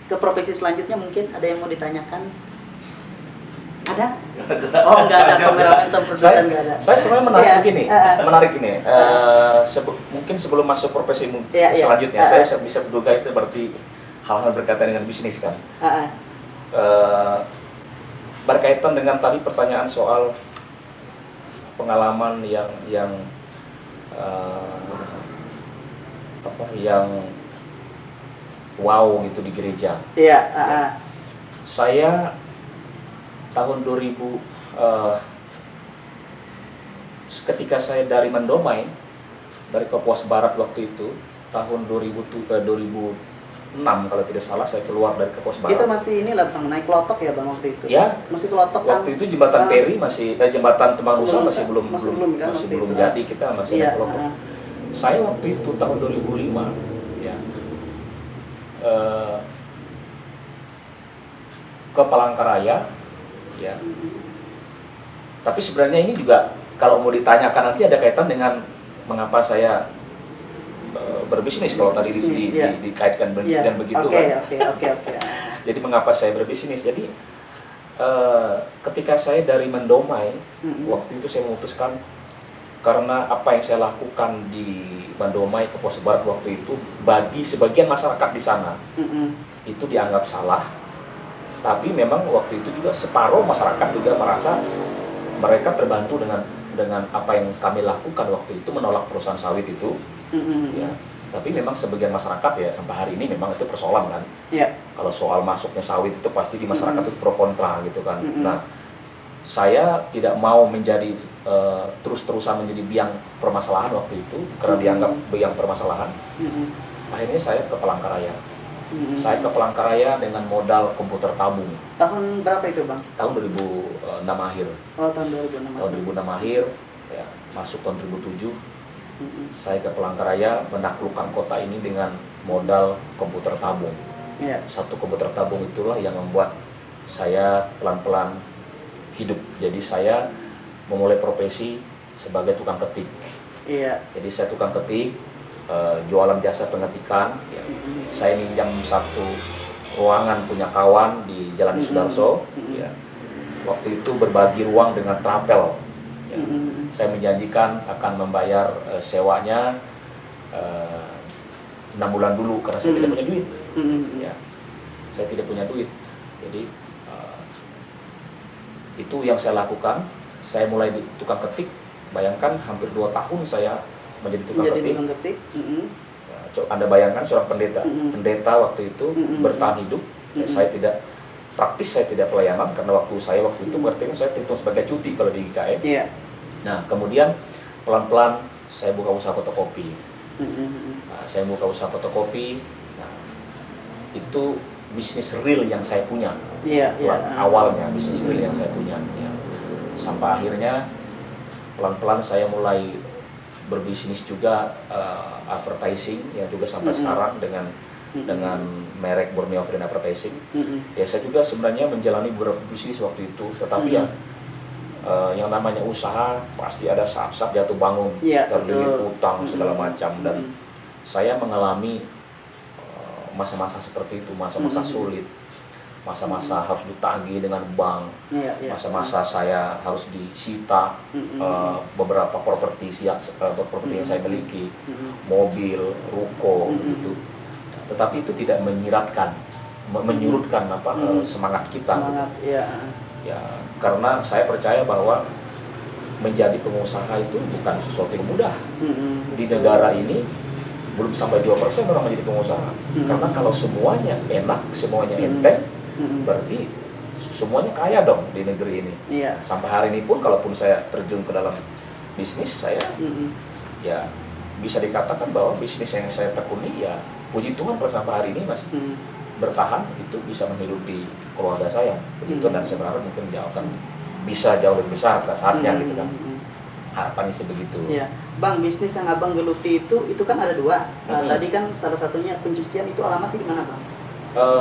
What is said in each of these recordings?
ke profesi selanjutnya mungkin ada yang mau ditanyakan? Ada? Oh, nggak ada, kameramen sama produsen nggak ada. Saya sebenarnya menarik begini, menarik ini. Mungkin sebelum masuk profesi selanjutnya, saya bisa menduga itu berarti hal-hal berkaitan dengan bisnis kan. Berkaitan dengan tadi pertanyaan soal pengalaman yang wow gitu di gereja. Saya tahun 2000 ketika saya dari Mendomai, dari Kapuas Barat waktu itu tahun 2006 kalau tidak salah, saya keluar dari Kapuas Barat. Itu masih inilah Bang, naik Klotok ya Bang waktu itu? Ya, masih Klotok kan? Waktu itu jembatan Peri masih, jembatan Temangnusa masih belum jadi, kita masih naik Klotok. Saya waktu itu tahun 2005 ya, ke Palangkaraya ya. Tapi sebenarnya ini juga kalau mau ditanyakan nanti ada kaitan dengan mengapa saya berbisnis, kalau tadi dikaitkan dengan begitu kan. Oke. Jadi mengapa saya berbisnis? Jadi ketika saya dari Mendomai, waktu itu saya memutuskan karena apa yang saya lakukan di Mendomai, Kapuas Barat waktu itu bagi sebagian masyarakat di sana itu dianggap salah. Tapi memang waktu itu juga separuh masyarakat juga merasa mereka terbantu dengan apa yang kami lakukan waktu itu, menolak perusahaan sawit itu. Ya. Tapi memang sebagian masyarakat ya sampai hari ini memang itu persoalan kan. Kalau soal masuknya sawit itu pasti di masyarakat itu pro kontra gitu kan. Nah, saya tidak mau menjadi terus-terusan menjadi biang permasalahan waktu itu karena dianggap biang permasalahan. Akhirnya saya ke Palangkaraya. Saya ke Palangkaraya dengan modal komputer tabung. Tahun berapa itu Bang? Tahun 2006 akhir. Oh, tahun 2006. Tahun 2006 akhir, ya, masuk tahun 2007. Saya ke Palangkaraya menaklukkan kota ini dengan modal komputer tabung. Satu komputer tabung itulah yang membuat saya pelan-pelan hidup. Jadi saya memulai profesi sebagai tukang ketik. Jadi saya tukang ketik, jualan jasa pengetikan. Ya. Saya minjam satu ruangan punya kawan di Jalan Sudarso. Ya. Waktu itu berbagi ruang dengan Trapel. Ya. Saya menjanjikan akan membayar sewanya 6 bulan dulu karena saya tidak punya duit. Ya. Saya tidak punya duit. Jadi itu yang saya lakukan. Saya mulai di tukang ketik. Bayangkan hampir 2 tahun saya menjadi tukang ketik. Ya, Anda bayangkan seorang pendeta waktu itu bertahan hidup. Ya, saya tidak praktis, saya tidak pelayanan karena waktu itu berarti saya terhitung sebagai cuti kalau di GKM. Nah, kemudian pelan-pelan saya buka usaha fotokopi. Nah, saya buka usaha fotokopi. Nah, itu bisnis real yang saya punya. Awalnya bisnis real yang saya punya. Ya. Sampai akhirnya pelan-pelan saya mulai berbisnis juga advertising ya juga sampai sekarang dengan merek Borneo Friend Advertising. Ya saya juga sebenarnya menjalani beberapa bisnis waktu itu, tetapi yang namanya usaha pasti ada saat-saat jatuh bangun, terlilit utang segala macam, dan saya mengalami masa-masa seperti itu, masa-masa sulit, masa-masa harus ditagih dengan bank, masa-masa saya harus disita beberapa properti yang saya miliki, mobil, ruko gitu. Tetapi itu tidak menyurutkan semangat kita. Ya, karena saya percaya bahwa menjadi pengusaha itu bukan sesuatu yang mudah. Di negara ini belum sampai 2% orang menjadi pengusaha. Karena kalau semuanya enak, semuanya enteng, berarti semuanya kaya dong di negeri ini. Sampai hari ini pun kalaupun saya terjun ke dalam bisnis saya, ya bisa dikatakan bahwa bisnis yang saya tekuni ya puji Tuhan sampai hari ini masih bertahan, itu bisa menghidupi keluarga saya. Puji Tuhan, dan saya berharap mungkin akan bisa jauh lebih besar pada saatnya gitu kan. Harapannya sih begitu. Bang, bisnis yang Abang geluti itu kan ada 2. Tadi kan salah satunya pencucian, itu alamatnya di mana Bang?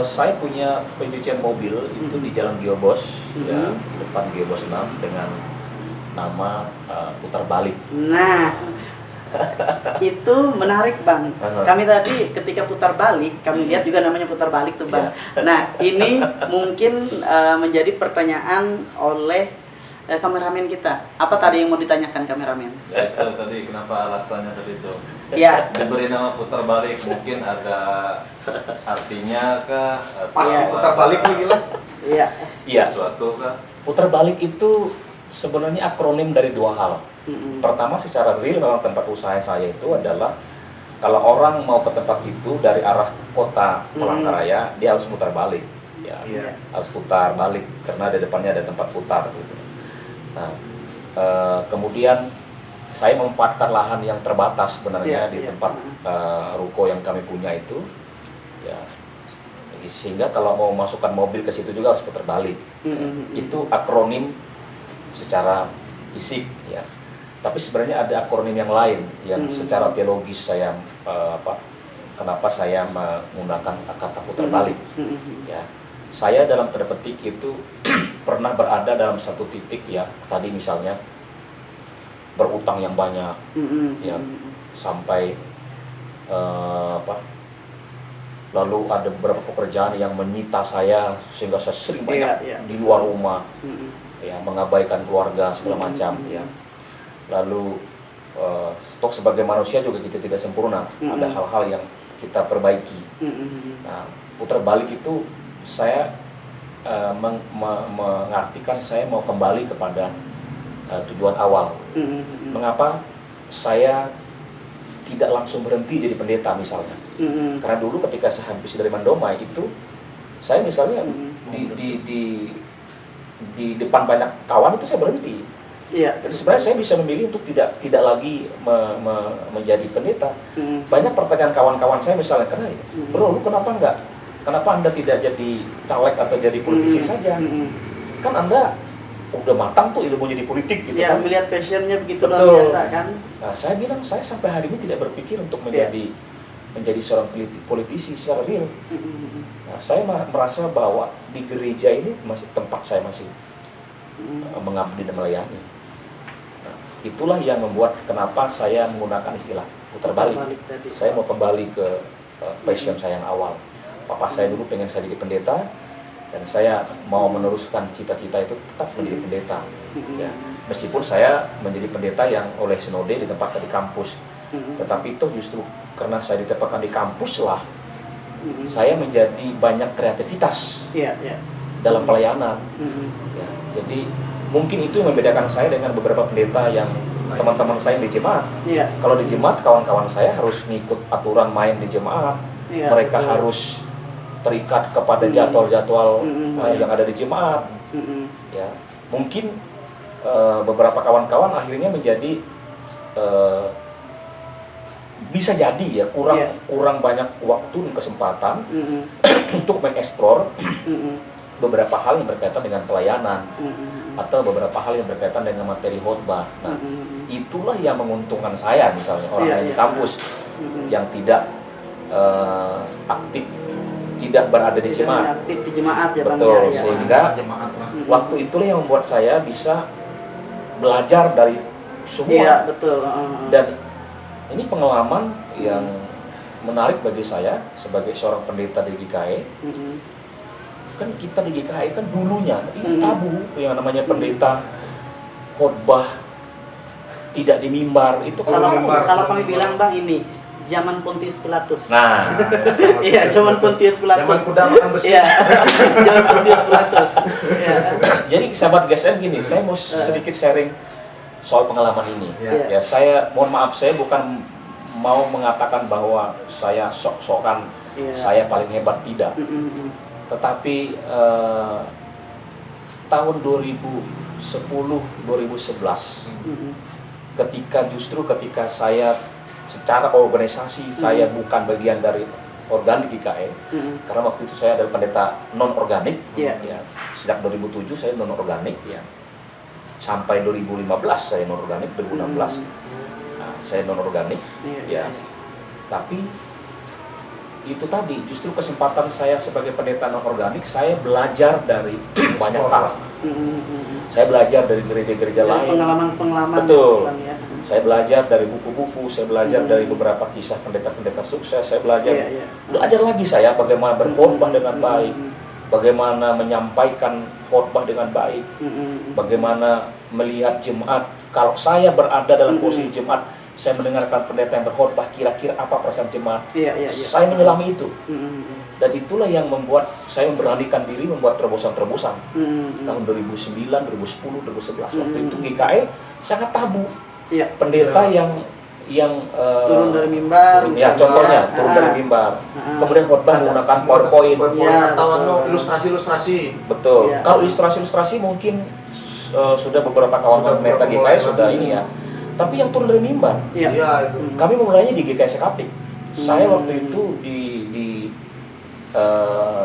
Saya punya pencucian mobil itu di Jalan Giobos, ya, di depan Giobos 6 dengan nama Putar Balik. Nah, Itu menarik Bang. Kami tadi ketika putar balik, kami lihat juga namanya putar balik tuh Bang. Nah ini mungkin menjadi pertanyaan oleh kameramen kita. Apa tadi yang mau ditanyakan kameramen? Ya, itu tadi kenapa alasannya tadi itu? Ya. Diberi nama putar balik, mungkin ada artinya kah? Pas Iya. putar balik nih gila. Iya. Iya. Sesuatu kah? Putar balik itu sebenarnya akronim dari dua hal. Pertama, secara real memang tempat usaha saya itu adalah kalau orang mau ke tempat itu dari arah kota Palangkaraya, dia harus putar balik. Ya, Iya. harus putar balik karena di depannya ada tempat putar gitu. Nah, kemudian saya memanfaatkan lahan yang terbatas sebenarnya di tempat ruko yang kami punya itu, ya, sehingga kalau mau masukkan mobil ke situ juga harus putar balik. Itu akronim secara fisik, ya. Tapi sebenarnya ada akronim yang lain yang secara teologis saya kenapa saya menggunakan kata putar balik. Ya, saya dalam tanda petik itu pernah berada dalam satu titik ya, tadi misalnya berutang yang banyak, ya, sampai lalu ada beberapa pekerjaan yang menyita saya sehingga saya sering banyak di luar rumah, ya, mengabaikan keluarga segala macam, ya. Lalu toh sebagai manusia juga kita tidak sempurna, ada hal-hal yang kita perbaiki. Nah, putar balik itu saya mengartikan saya mau kembali kepada tujuan awal. Mengapa saya tidak langsung berhenti jadi pendeta misalnya? Karena dulu ketika saya habis dari Mandomai itu, saya misalnya di depan banyak kawan itu saya berhenti. Iya. Dan sebenarnya saya bisa memilih untuk tidak lagi menjadi pendeta. Banyak pertanyaan kawan-kawan saya misalnya, karena bro, lu kenapa Anda tidak jadi caleg atau jadi politisi saja? Kan Anda udah matang tuh ilmu jadi politik gitu Ya, kan. melihat passionnya begitu luar Betul. biasa kan. Nah, saya bilang saya sampai hari ini tidak berpikir untuk menjadi seorang politisi secara real. Nah, saya merasa bahwa di gereja ini masih tempat saya masih mengabdi dan melayani. Nah, itulah yang membuat kenapa saya menggunakan istilah putar balik. Tadi. Saya mau kembali ke passion saya yang awal. Papa saya dulu pengen saya jadi pendeta, dan saya mau meneruskan cita-cita itu tetap menjadi pendeta. Ya, meskipun saya menjadi pendeta yang oleh sinode ditempatkan di kampus, tetapi itu justru karena saya ditempatkan di kampus lah, saya menjadi banyak kreativitas dalam pelayanan. Ya, jadi mungkin itu yang membedakan saya dengan beberapa pendeta yang teman-teman saya di jemaat. Kalau di jemaat kawan-kawan saya harus ngikut aturan main di jemaat. Mereka harus terikat kepada jadwal-jadwal yang ada di jemaat. Ya, mungkin beberapa kawan-kawan akhirnya menjadi bisa jadi ya kurang banyak waktu dan kesempatan untuk mengeksplor beberapa hal yang berkaitan dengan pelayanan atau beberapa hal yang berkaitan dengan materi khotbah. Nah, itulah yang menguntungkan saya misalnya orang yang di kampus yang tidak aktif, tidak berada di jemaat. Aktif di jemaat ya Bang. Betul, Ya. sehingga waktu itulah yang membuat saya bisa belajar dari semua. Iya, betul. Dan ini pengalaman yang menarik bagi saya sebagai seorang pendeta di GKI. Kan kita di GKI kan dulunya ini tabu yang namanya pendeta khotbah tidak di mimbar itu kalau kami bilang Bang ini zaman Pontius Pilatus. Nah, iya, zaman Pontius Pilatus. Zaman kuda makan besi. Iya. Zaman Pontius Pilatus. Iya. jadi sahabat GSM gini, saya mau sedikit sharing soal pengalaman ini. Ya, saya mohon maaf, saya bukan mau mengatakan bahwa saya sok-sokan saya paling hebat, tidak. Tetapi tahun 2010-2011 ketika saya secara organisasi saya bukan bagian dari organik GKI, karena waktu itu saya adalah pendeta non organik. Ya, sejak 2007 saya non organik, ya, sampai 2015 saya non organik, 2016 saya non organik. Tapi itu tadi justru kesempatan saya sebagai pendeta non organik, saya belajar dari banyak hal. Saya belajar dari gereja-gereja lain. Pengalaman-pengalaman. Betul. Saya belajar dari buku-buku, saya belajar dari beberapa kisah pendeta-pendeta sukses, saya belajar lagi saya bagaimana berkhotbah dengan baik, bagaimana menyampaikan khotbah dengan baik, bagaimana melihat jemaat. Kalau saya berada dalam posisi jemaat, saya mendengarkan pendeta yang berkhotbah, kira-kira apa perasaan jemaat. Saya menyelami itu. Dan itulah yang membuat saya memberanikan diri membuat terobosan-terobosan. Tahun 2009, 2010, 2011 waktu itu GKE sangat tabu. Pendeta yang turun dari mimbar, ya contohnya turun dari mimbar, kemudian khotbah menggunakan PowerPoint, atau ilustrasi-ilustrasi. Betul. Kalau ilustrasi mungkin sudah beberapa kawan-kawan pendeta GKE sudah ini ya. Tapi yang turun dari mimbar, itu. Kami memulainya di GKE Sekatik. Saya waktu itu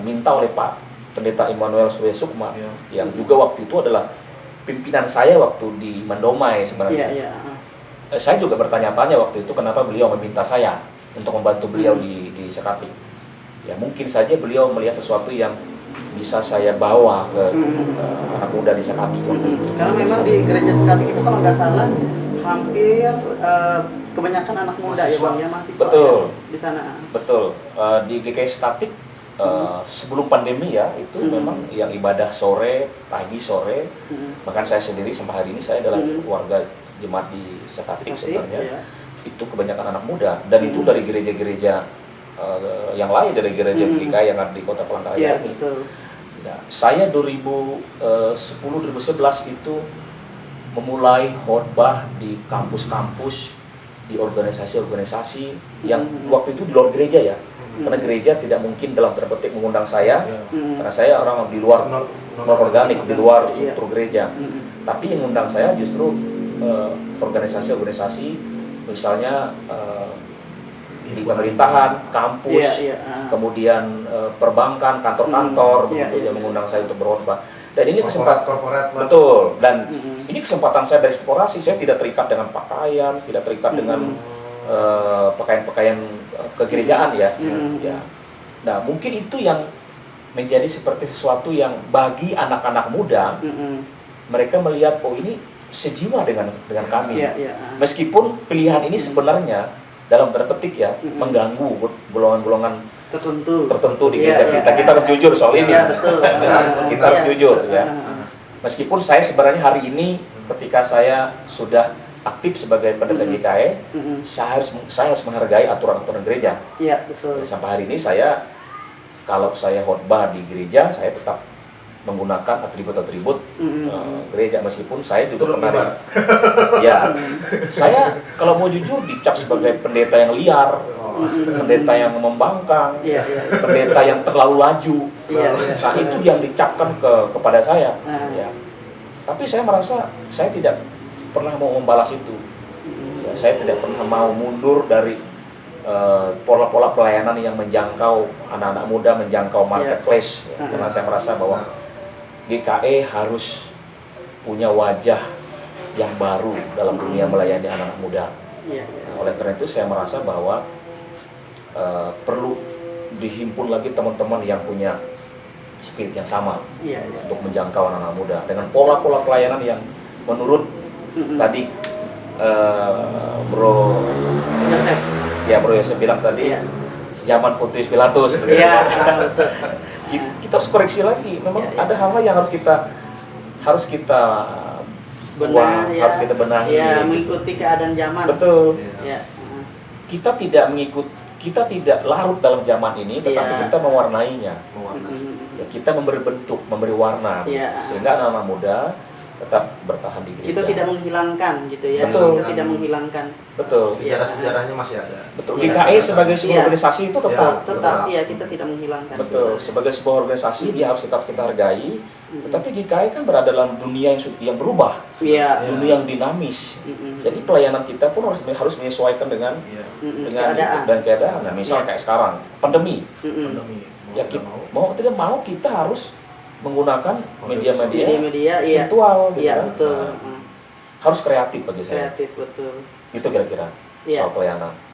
minta oleh Pak Pendeta Immanuel Surya Sukma, yang juga waktu itu adalah pimpinan saya waktu di Mandomai sebenarnya. Saya juga bertanya-tanya waktu itu kenapa beliau meminta saya untuk membantu beliau di Sekatik. Ya mungkin saja beliau melihat sesuatu yang bisa saya bawa ke anak muda di Sekatik. Karena memang di gereja Sekatik itu kalau nggak salah hampir kebanyakan anak muda ya Bang ya, mahasiswa. Betul. Di sana. Betul. Di GKI Sekatik sebelum pandemi ya itu memang yang ibadah sore, pagi, sore. Bahkan saya sendiri sampai hari ini saya adalah warga jemaat di Sekatik sebenarnya. Itu kebanyakan anak muda dan itu dari gereja-gereja yang lain, dari gereja GKI yang ada di Kota Palangkaraya ini. Betul. Nah, saya 2010-2011 itu memulai khotbah di kampus-kampus, di organisasi-organisasi yang waktu itu di luar gereja ya. Karena gereja tidak mungkin dalam tanda petik mengundang saya, karena saya orang di luar non-organik, di luar struktur gereja. Tapi yang mengundang saya justru organisasi-organisasi, misalnya di pemerintahan, kampus, kemudian perbankan, kantor-kantor, begitu yang mengundang saya untuk berkhotbah. Dan ini kesempatan, betul. Dan ini kesempatan saya bereksplorasi. Saya tidak terikat dengan pakaian, tidak terikat dengan pakaian-pakaian kegerejaan ya. Nah mungkin itu yang menjadi seperti sesuatu yang bagi anak-anak muda, mereka melihat oh ini sejiwa dengan kami. Meskipun pilihan ini sebenarnya dalam tanda petik ya mengganggu golongan-golongan tertentu di gereja kita. Kita harus jujur soal ini. Kita harus jujur ya. Meskipun saya sebenarnya hari ini ketika saya sudah aktif sebagai pendeta GKE, saya harus menghargai aturan-aturan gereja. Iya, betul. Sampai hari ini saya kalau saya khotbah di gereja, saya tetap menggunakan atribut-atribut gereja, meskipun saya juga pernah ya saya kalau mau jujur dicap sebagai pendeta yang liar, pendeta yang membangkang, pendeta yang terlalu laju. Nah itu yang dicapkan kepada saya. Ya. Tapi saya merasa saya tidak pernah mau membalas itu. Ya, saya tidak pernah mau mundur dari pola-pola pelayanan yang menjangkau anak-anak muda, menjangkau marketplace. Karena saya merasa bahwa GKE harus punya wajah yang baru dalam dunia melayani anak-anak muda. Nah, oleh karena itu saya merasa bahwa perlu dihimpun lagi teman-teman yang punya spirit yang sama untuk menjangkau anak-anak muda dengan pola-pola pelayanan yang menurut tadi Bro Yosef bilang tadi zaman Pontius Pilatus. Kita harus koreksi lagi. Memang ada hal-hal yang harus kita benahi, harus kita benahi. Mengikuti keadaan zaman. Betul. Kita tidak larut dalam zaman ini, tetapi kita mewarnainya. Ya, kita memberi bentuk, memberi warna, sehingga anak-anak muda tetap bertahan di gereja. Kita tidak menghilangkan gitu ya. Betul. Kita tidak menghilangkan. Betul. Sejarah-sejarahnya masih ada. Betul. GKE sebagai sebuah organisasi itu tetap. Iya, kita tidak menghilangkan. Betul. Sebagai sebuah organisasi dia harus kita hargai. Tetapi GKE kan berada dalam dunia yang berubah. Dunia yang dinamis. Jadi pelayanan kita pun harus menyesuaikan dengan keadaan. Nah, misal kayak sekarang pandemi. Ya kita mau tidak mau kita harus menggunakan media-media virtual gitu kan. Betul. Harus kreatif bagi saya. Kreatif, betul. Itu kira-kira soal pelayanan.